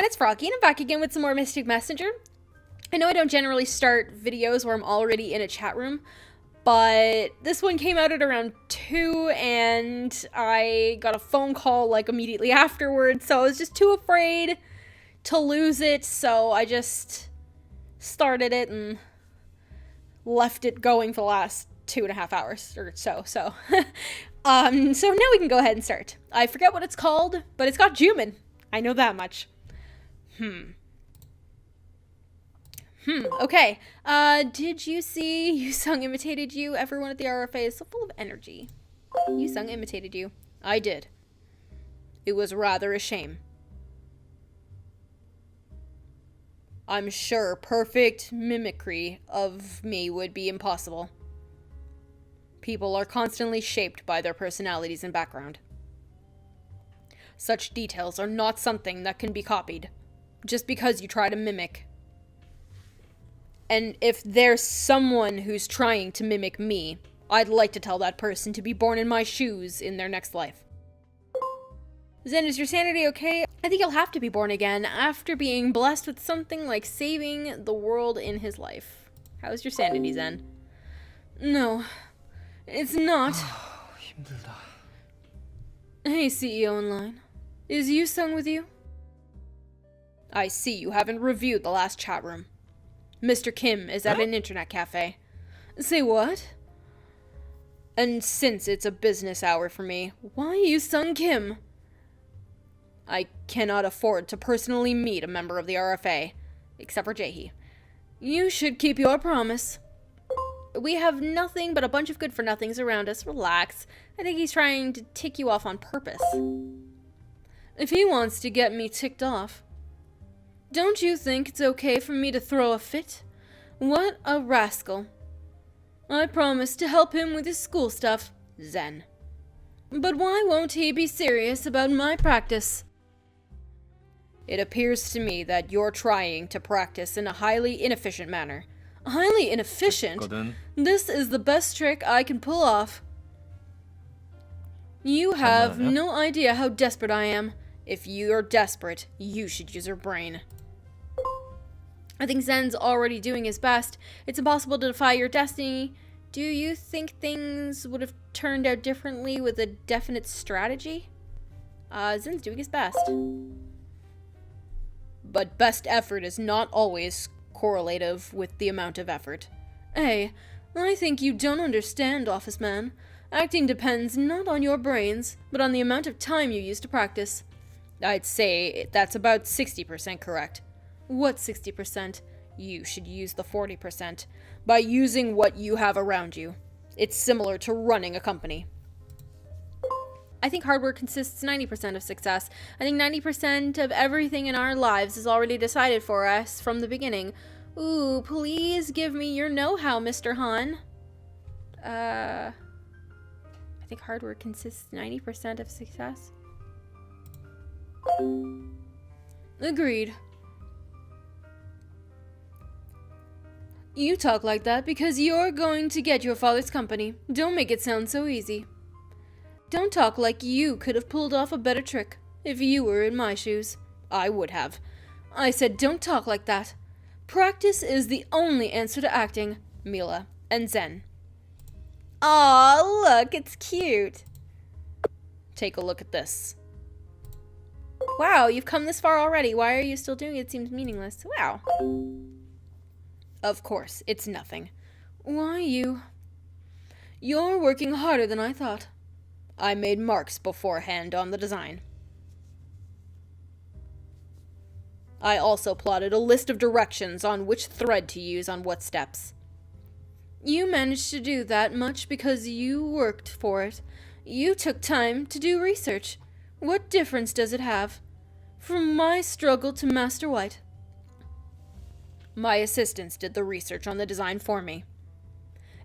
everyone, it's Froggy, and I'm back again with some more Mystic Messenger. I know I don't generally start videos where I'm already in a chat room, but this one came out at around 2, and I got a phone call, like, immediately afterwards, so I was just too afraid to lose it, so I just started it and left it going for the last 2.5 hours or so, so now we can go ahead and start. I forget what it's called, but it's got Jumin. I know that much. Okay. Did you see Yu-Sung imitated you? Everyone at the RFA is so full of energy. Yu-Sung imitated you. I did. It was rather a shame. I'm sure perfect mimicry of me would be impossible. People are constantly shaped by their personalities and background. Such details are not something that can be copied, just because you try to mimic. And if there's someone who's trying to mimic me, I'd like to tell that person to be born in my shoes in their next life. Zen, is your sanity okay? I think you'll have to be born again after being blessed with something like saving the world in his life. How's your sanity, Zen? No, it's not. 힘들다. Hey, CEO Online. Is Yu-Sung with you? I see you haven't reviewed the last chat room. Mr. Kim is at an internet cafe. Say what? And since it's a business hour for me, why Yu-Sung Kim? I cannot afford to personally meet a member of the RFA, except for Jaehee. You should keep your promise. We have nothing but a bunch of good-for-nothings around us. Relax. I think he's trying to tick you off on purpose. If he wants to get me ticked off, don't you think it's okay for me to throw a fit? What a rascal. I promised to help him with his school stuff, Zen. But why won't he be serious about my practice? It appears to me that you're trying to practice in a highly inefficient manner. Highly inefficient? This is the best trick I can pull off. You have no idea how desperate I am. If you're desperate, you should use your brain. I think Zen's already doing his best. It's impossible to defy your destiny. Do you think things would have turned out differently with a definite strategy? Zen's doing his best. But best effort is not always correlative with the amount of effort. Hey, I think you don't understand, office man. Acting depends not on your brains, but on the amount of time you use to practice. I'd say that's about 60% correct. What 60%? You should use the 40%. By using what you have around you. It's similar to running a company. I think hard work consists 90% of success. I think 90% of everything in our lives is already decided for us from the beginning. Ooh, please give me your know-how, Mr. Han. I think hard work consists 90% of success. Agreed. You talk like that because you're going to get your father's company. Don't make it sound so easy. Don't talk like you could have pulled off a better trick. If you were in my shoes, I would have. I said don't talk like that. Practice is the only answer to acting, Mila and Zen. Aw, look, it's cute. Take a look at this. Wow, you've come this far already. Why are you still doing it? It seems meaningless. Wow. Of course, it's nothing. Why you? You're working harder than I thought. I made marks beforehand on the design. I also plotted a list of directions on which thread to use on what steps. You managed to do that much because you worked for it. You took time to do research. What difference does it have? From my struggle to Master White. My assistants did the research on the design for me.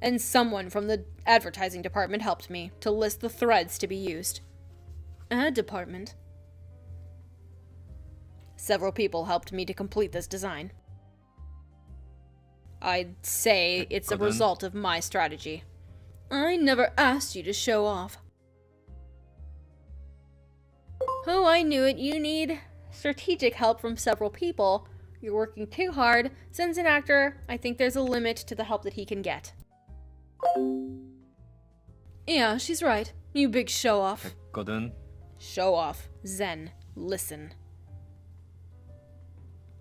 And someone from the advertising department helped me to list the threads to be used. Ad department? Several people helped me to complete this design. I'd say it's a result of my strategy. I never asked you to show off. Oh, I knew it. You need strategic help from several people. You're working too hard. Since an actor, I think there's a limit to the help that he can get. Yeah, she's right. You big show-off. 됐거든. Show off. Zen. Listen.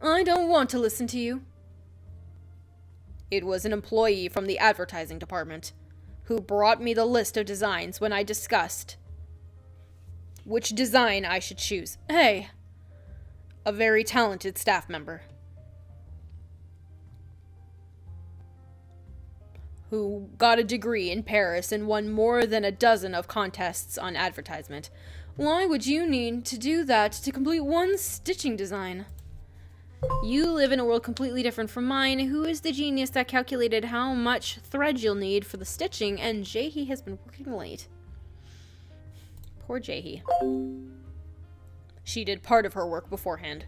I don't want to listen to you. It was an employee from the advertising department who brought me the list of designs when I discussed which design I should choose. Hey, a very talented staff member who got a degree in Paris and won more than a dozen of contests on advertisement. Why would you need to do that to complete one stitching design? You live in a world completely different from mine. Who is the genius that calculated how much thread you'll need for the stitching? And Jaehee has been working late. Poor Jaehee. She did part of her work beforehand,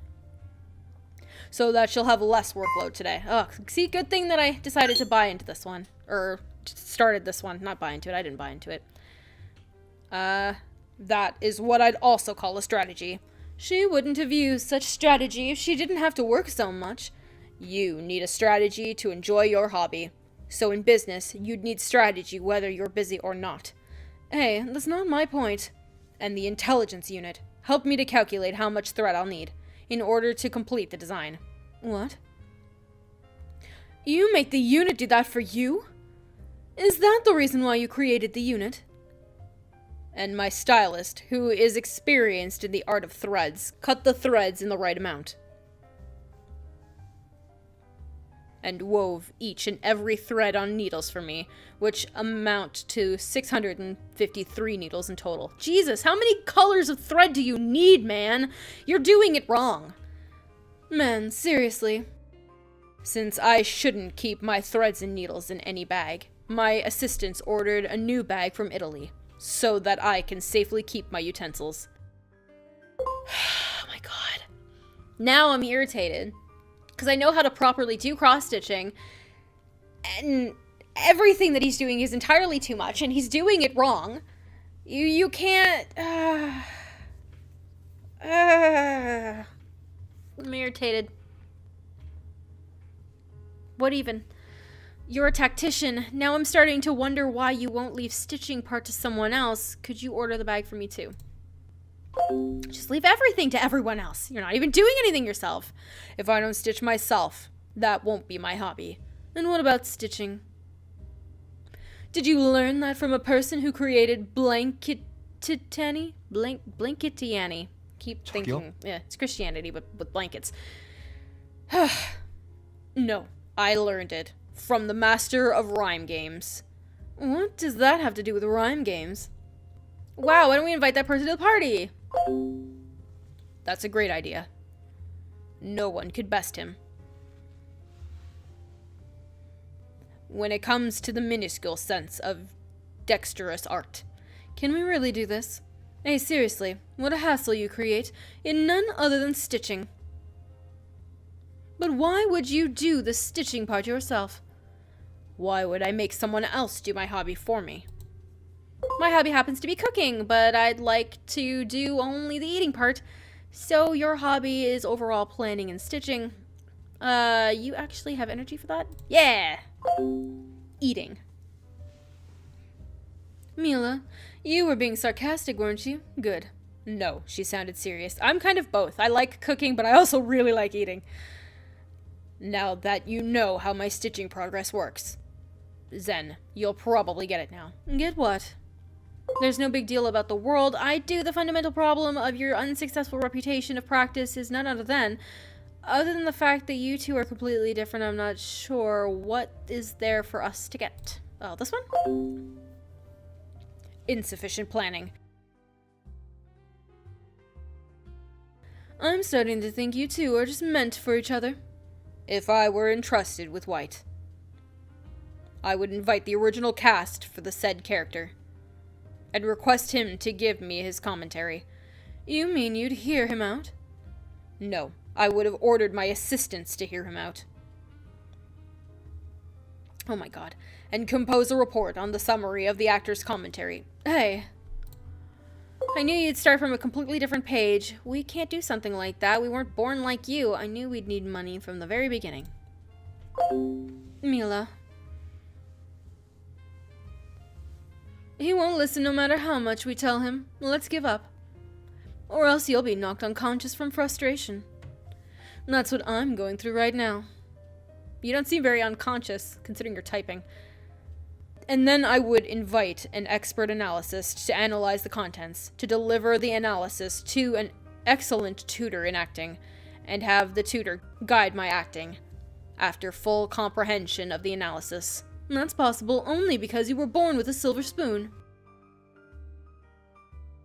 so that she'll have less workload today. Ugh, see, good thing that I decided to buy into this one. Or, started this one. Not buy into it, I didn't buy into it. That is what I'd also call a strategy. She wouldn't have used such strategy if she didn't have to work so much. You need a strategy to enjoy your hobby. So in business, you'd need strategy whether you're busy or not. Hey, that's not my point. And the intelligence unit helped me to calculate how much thread I'll need in order to complete the design. What? You make the unit do that for you? Is that the reason why you created the unit? And my stylist, who is experienced in the art of threads, cut the threads in the right amount. And wove each and every thread on needles for me, which amount to 653 needles in total. Jesus, how many colors of thread do you need, man? You're doing it wrong. Man, seriously. Since I shouldn't keep my threads and needles in any bag, my assistants ordered a new bag from Italy, so that I can safely keep my utensils. Oh my god. Now I'm irritated, because I know how to properly do cross-stitching, and everything that he's doing is entirely too much, and he's doing it wrong. You can't... I'm irritated. What even? You're a tactician. Now I'm starting to wonder why you won't leave stitching part to someone else. Could you order the bag for me too? Just leave everything to everyone else. You're not even doing anything yourself. If I don't stitch myself, that won't be my hobby. And what about stitching? Did you learn that from a person who created Blanketiani? Blanketiani. Keep thinking. Yeah, it's Christianity, but with blankets. No, I learned it from the master of rhyme games. What does that have to do with rhyme games? Wow, why don't we invite that person to the party? That's a great idea. No one could best him. When it comes to the minuscule sense of dexterous art. Can we really do this? Hey, seriously, what a hassle you create in none other than stitching. But why would you do the stitching part yourself? Why would I make someone else do my hobby for me? My hobby happens to be cooking, but I'd like to do only the eating part. So your hobby is overall planning and stitching. You actually have energy for that? Yeah! Eating. Mila, you were being sarcastic, weren't you? Good. No, she sounded serious. I'm kind of both. I like cooking, but I also really like eating. Now that you know how my stitching progress works. Zen, you'll probably get it now. Get what? There's no big deal about the world. I do. The fundamental problem of your unsuccessful reputation of practice is none other than... Other than the fact that you two are completely different, I'm not sure what is there for us to get. Oh, this one? Insufficient planning. I'm starting to think you two are just meant for each other. If I were entrusted with White, I would invite the original cast for the said character. I'd request him to give me his commentary. You mean you'd hear him out? No, I would have ordered my assistants to hear him out. Oh my god. And compose a report on the summary of the actor's commentary. Hey. I knew you'd start from a completely different page. We can't do something like that. We weren't born like you. I knew we'd need money from the very beginning. Mila. He won't listen no matter how much we tell him. Let's give up. Or else you'll be knocked unconscious from frustration. That's what I'm going through right now. You don't seem very unconscious, considering you're typing. And then I would invite an expert analyst to analyze the contents, to deliver the analysis to an excellent tutor in acting, and have the tutor guide my acting, after full comprehension of the analysis. And that's possible only because you were born with a silver spoon.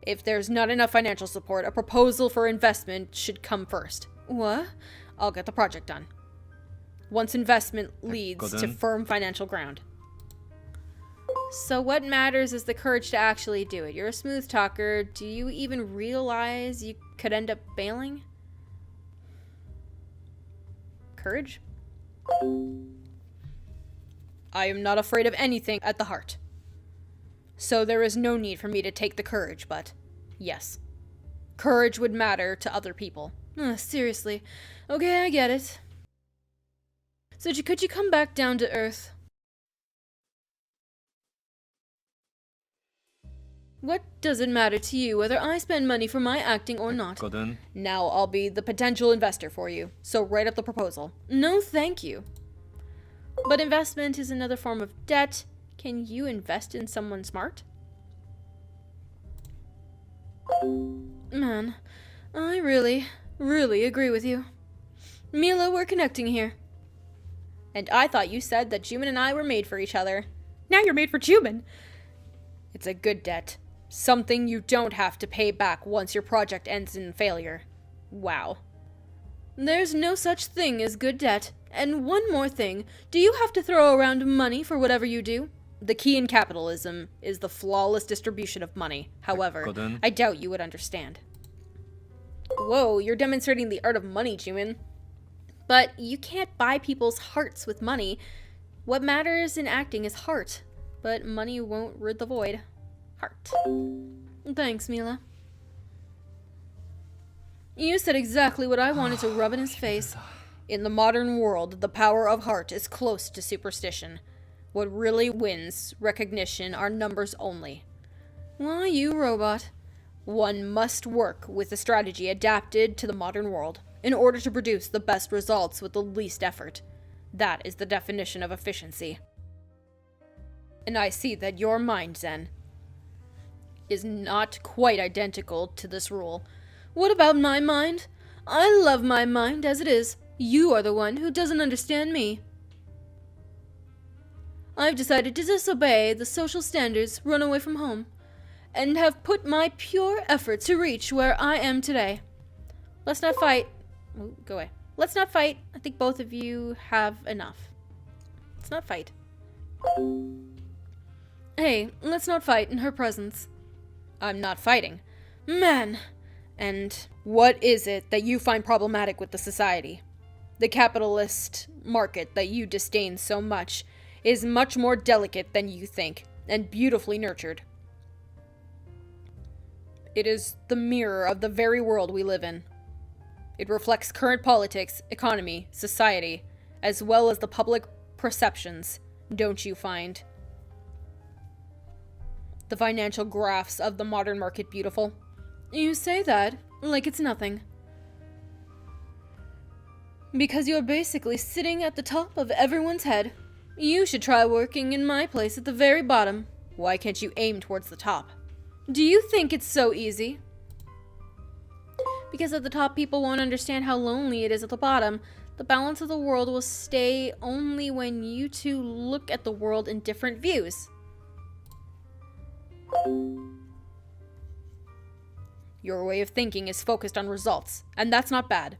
If there's not enough financial support, a proposal for investment should come first. What? I'll get the project done. Once investment leads to firm financial ground. So what matters is the courage to actually do it. You're a smooth talker. Do you even realize you could end up failing? Courage? I am not afraid of anything at the heart. So there is no need for me to take the courage, but yes. Courage would matter to other people. Seriously. Okay, I get it. So could you come back down to earth? What does it matter to you whether I spend money for my acting or not? Now I'll be the potential investor for you, so write up the proposal. No, thank you. But investment is another form of debt. Can you invest in someone smart? Man, I really agree with you. Mila, we're connecting here. And I thought you said that Juman and I were made for each other. Now you're made for Juman. It's a good debt. Something you don't have to pay back once your project ends in failure. Wow. There's no such thing as good debt. And one more thing. Do you have to throw around money for whatever you do? The key in capitalism is the flawless distribution of money. However, I doubt you would understand. Whoa, you're demonstrating the art of money, Juman. But you can't buy people's hearts with money. What matters in acting is heart. But money won't rid the void. Heart. Thanks, Mila. You said exactly what I wanted to rub in his face. In the modern world, the power of heart is close to superstition. What really wins recognition are numbers only. Why, you robot. One must work with a strategy adapted to the modern world in order to produce the best results with the least effort. That is the definition of efficiency. And I see that your mind, Zen, is not quite identical to this rule. What about my mind? I love my mind as it is. You are the one who doesn't understand me. I've decided to disobey the social standards, run away from home, and have put my pure effort to reach where I am today. Let's not fight. Ooh, go away. Let's not fight. I think both of you have enough. Let's not fight. Hey, let's not fight in her presence. I'm not fighting. Man! And what is it that you find problematic with the society? The capitalist market that you disdain so much is much more delicate than you think, and beautifully nurtured. It is the mirror of the very world we live in. It reflects current politics, economy, society, as well as the public perceptions, don't you find the financial graphs of the modern market beautiful? You say that like it's nothing. Because you're basically sitting at the top of everyone's head. You should try working in my place at the very bottom. Why can't you aim towards the top? Do you think it's so easy? Because at the top, people won't understand how lonely it is at the bottom. The balance of the world will stay only when you two look at the world in different views. Your way of thinking is focused on results, and that's not bad.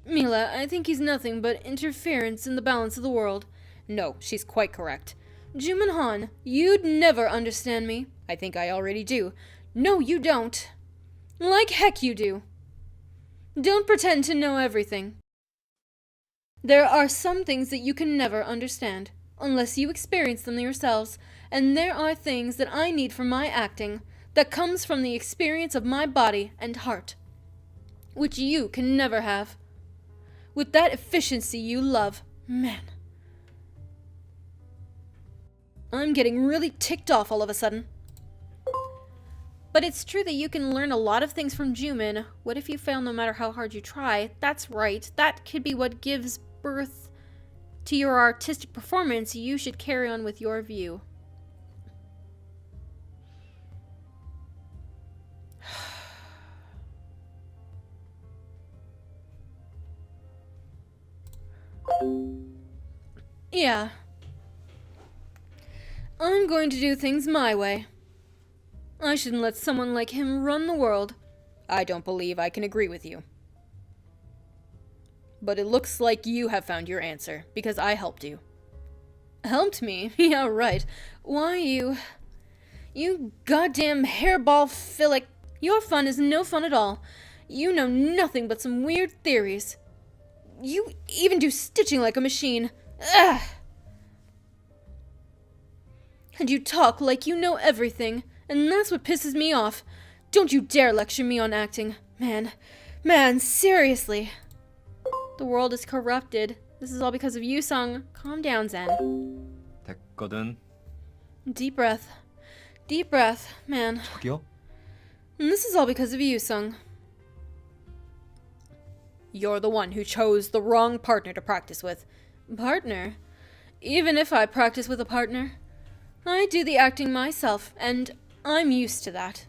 Mila, I think he's nothing but interference in the balance of the world. No, she's quite correct. Juman Han, you'd never understand me. I think I already do. No, you don't. Like heck you do. Don't pretend to know everything. There are some things that you can never understand. unless you experience them yourselves, and there are things that I need from my acting that comes from the experience of my body and heart, which you can never have. With that efficiency you love, man. I'm getting really ticked off all of a sudden. But it's true that you can learn a lot of things from Jumin. What if you fail no matter how hard you try? That's right. That could be what gives birth to your artistic performance. You should carry on with your view. Yeah. I'm going to do things my way. I shouldn't let someone like him run the world. I don't believe I can agree with you. But it looks like you have found your answer, because I helped you. Helped me? Yeah, right. Why, you goddamn hairball filic. Your fun is no fun at all. You know nothing but some weird theories. You even do stitching like a machine. Ugh! And you talk like you know everything, and that's what pisses me off. Don't you dare lecture me on acting. Man, seriously. The world is corrupted. This is all because of you, Sung. Calm down, Zen. 됐거든. Deep breath. Deep breath, man. 저기요? And this is all because of you, Sung. You're the one who chose the wrong partner to practice with. Partner? Even if I practice with a partner, I do the acting myself, and I'm used to that.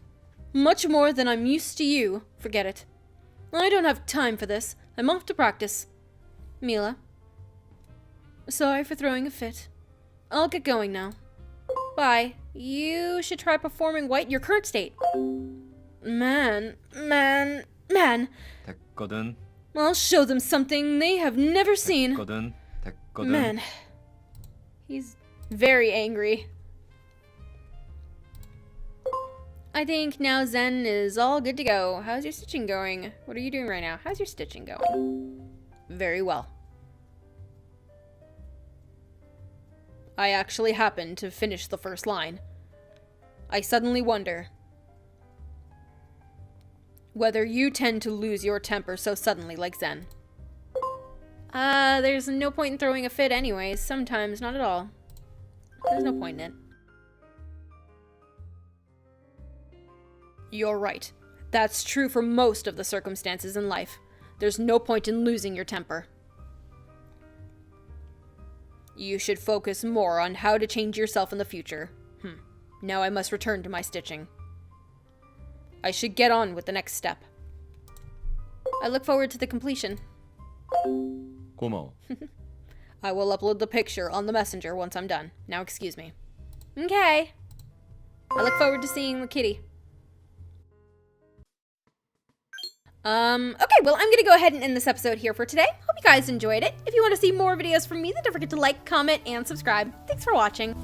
Much more than I'm used to you. Forget it. I don't have time for this. I'm off to practice. Mila. Sorry for throwing a fit. I'll get going now. Bye. You should try performing white in your current state. Man. 됐거든. I'll show them something they have never seen. 됐거든. Man. He's very angry. I think now Zen is all good to go. How's your stitching going? What are you doing right now? How's your stitching going? Very well. I actually happened to finish the first line. I suddenly wonder whether you tend to lose your temper so suddenly like Zen. There's no point in throwing a fit anyways. Sometimes, not at all. There's no point in it. You're right. That's true for most of the circumstances in life. There's no point in losing your temper. You should focus more on how to change yourself in the future. Now I must return to my stitching. I should get on with the next step. I look forward to the completion. 고마워. I will upload the picture on the messenger once I'm done. Now excuse me. Okay. I look forward to seeing the kitty. Okay, well, I'm gonna go ahead and end this episode here for today. Hope you guys enjoyed it. If you want to see more videos from me, then don't forget to like, comment, and subscribe. Thanks for watching.